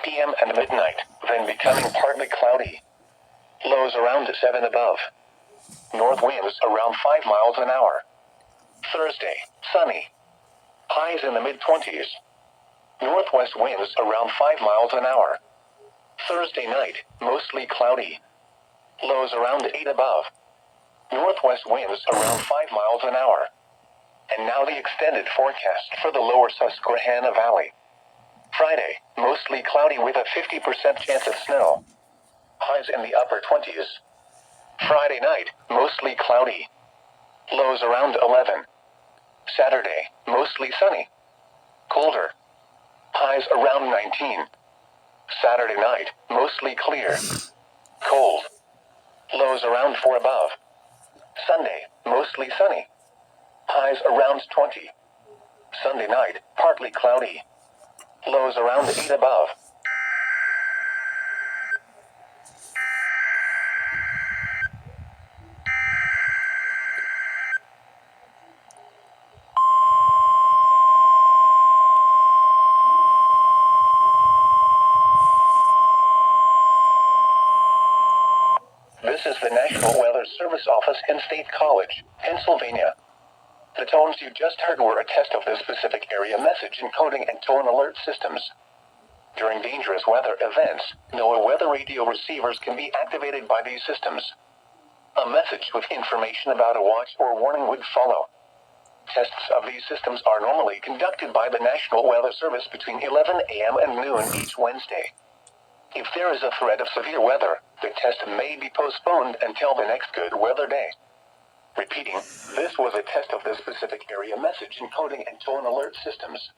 p.m. and midnight, then becoming partly cloudy. Lows around 7 above. North winds around 5 miles an hour. Thursday, sunny. Highs in the mid-20s. Northwest winds around 5 miles an hour. Thursday night, mostly cloudy. Lows around 8 above. Northwest winds around 5 miles an hour. And now the extended forecast for the lower Susquehanna Valley. Friday, mostly cloudy with a 50% chance of snow. Highs in the upper 20s. Friday night, mostly cloudy. Lows around 11. Saturday, mostly sunny. Colder. Highs around 19. Saturday night, mostly clear. Cold. Lows around 4 above. Sunday, mostly sunny. Highs around 20. Sunday night, partly cloudy. Lows around 8 above. This is the National Weather Service Office in State College, Pennsylvania. The tones you just heard were a test of the specific area message encoding and tone alert systems. During dangerous weather events, NOAA weather radio receivers can be activated by these systems. A message with information about a watch or warning would follow. Tests of these systems are normally conducted by the National Weather Service between 11 a.m. and noon each Wednesday. If there is a threat of severe weather, the test may be postponed until the next good weather day. Repeating, this was a test of the specific area message encoding and tone alert systems.